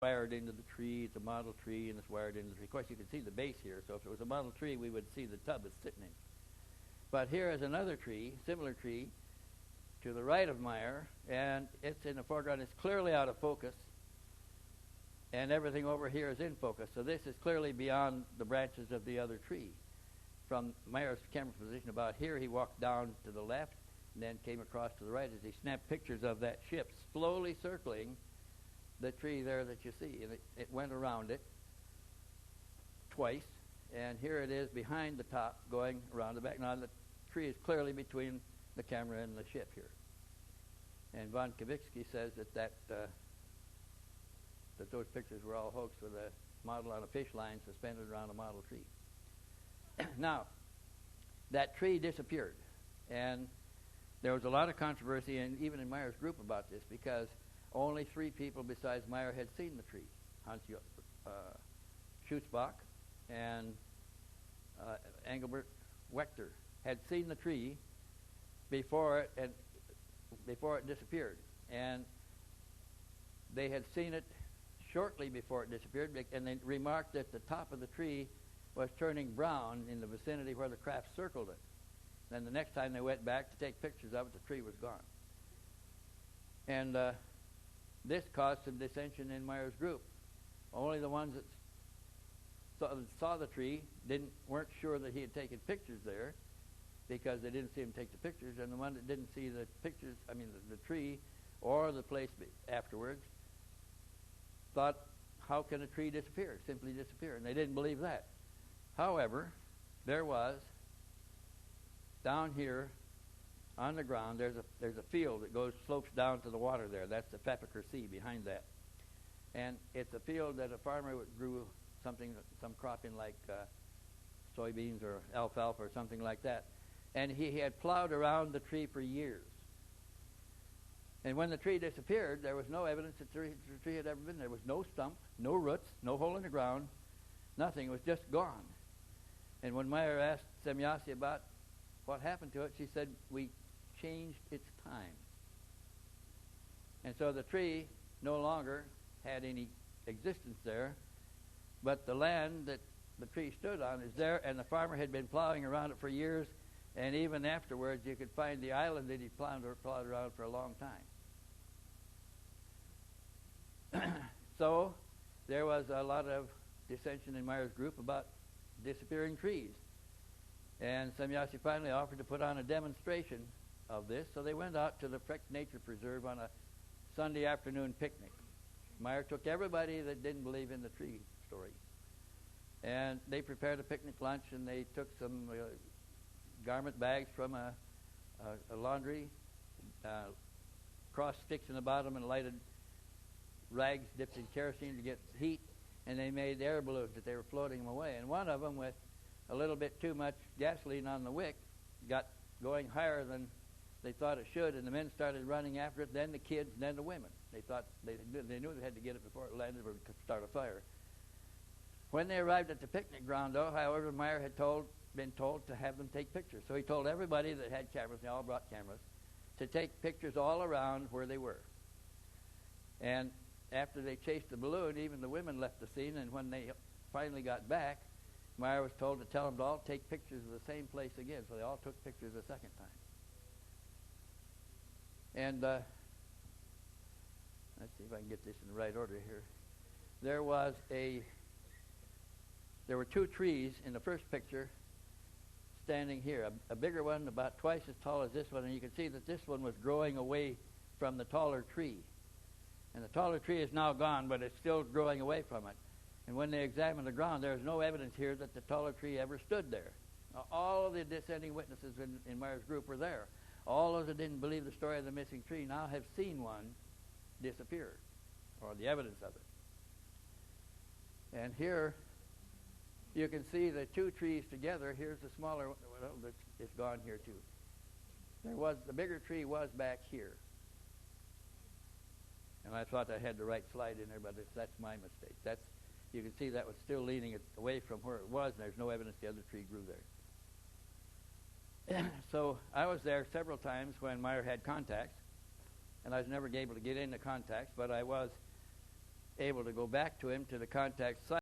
wired into the tree. It's a model tree, and it's wired into the tree. Of course, you can see the base here, so if it was a model tree, we would see the tub it's sitting in. But here is another tree, similar tree, to the right of Meier, and it's in the foreground. It's clearly out of focus, and everything over here is in focus. So this is clearly beyond the branches of the other tree. From Meier's camera position about here, he walked down to the left and then came across to the right as he snapped pictures of that ship slowly circling the tree there that you see. And it went around it twice, and here it is behind the top going around the back. Now the tree is clearly between the camera and the ship here. And von Kavitsky says that those pictures were all hoaxed with a model on a fish line suspended around a model tree. Now, that tree disappeared, and there was a lot of controversy, and even in Meier's group about this, because only 3 people besides Meier had seen the tree: Hans Schutzbach and Engelbert Wechter had seen the tree before it disappeared, and they had seen it shortly before it disappeared, and they remarked that the top of the tree was turning brown in the vicinity where the craft circled it. Then the next time they went back to take pictures of it, the tree was gone. And this caused some dissension in Meier's group. Only the ones that saw the tree weren't sure that he had taken pictures there, because they didn't see him take the pictures, and the one that didn't see the pictures, the tree or the place afterwards, thought, how can a tree disappear, simply disappear? And they didn't believe that. However, there was, down here on the ground, there's a field that slopes down to the water there. That's the Pfeffiker Sea behind that. And it's a field that a farmer grew some crop in, like soybeans or alfalfa or something like that. And he had plowed around the tree for years. And when the tree disappeared, there was no evidence that the tree had ever been there. There was no stump, no roots, no hole in the ground, nothing. It was just gone. And when Meier asked Semyasi about what happened to it, she said, we changed its time. And so the tree no longer had any existence there, but the land that the tree stood on is there, and the farmer had been plowing around it for years, and even afterwards you could find the island that he plowed around for a long time. So there was a lot of dissension in Meier's group about disappearing trees. And Semyasi finally offered to put on a demonstration of this, so they went out to the Freck Nature Preserve on a Sunday afternoon picnic. Meier took everybody that didn't believe in the tree story, and they prepared a picnic lunch, and they took some garment bags from a laundry, crossed sticks in the bottom and lighted rags dipped in kerosene to get heat, and they made air balloons that they were floating them away. And one of them, with a little bit too much gasoline on the wick, got going higher than they thought it should, and the men started running after it, then the kids, then the women. They thought they knew they had to get it before it landed or could start a fire. When they arrived at the picnic ground, though, however, Meier had been told to have them take pictures. So he told everybody that had cameras, they all brought cameras, to take pictures all around where they were. And after they chased the balloon, even the women left the scene, and when they finally got back, Meier was told to tell them to all take pictures of the same place again. So they all took pictures a second time. And let's see if I can get this in the right order here. There were 2 trees in the first picture standing here. A bigger one about twice as tall as this one, and you can see that this one was growing away from the taller tree. And the taller tree is now gone, but it's still growing away from it. And when they examined the ground, there's no evidence here that the taller tree ever stood there. Now, all of the dissenting witnesses in Meier's group were there. All those that didn't believe the story of the missing tree now have seen one disappear, or the evidence of it. And here you can see the 2 trees together. Here's the smaller one. Well, it's gone here too. The bigger tree was back here. And I thought I had the right slide in there, but that's my mistake. You can see that was still leaning it away from where it was, and there's no evidence the other tree grew there. So I was there several times when Meier had contacts, and I was never able to get into contacts, but I was able to go back to him to the contact site.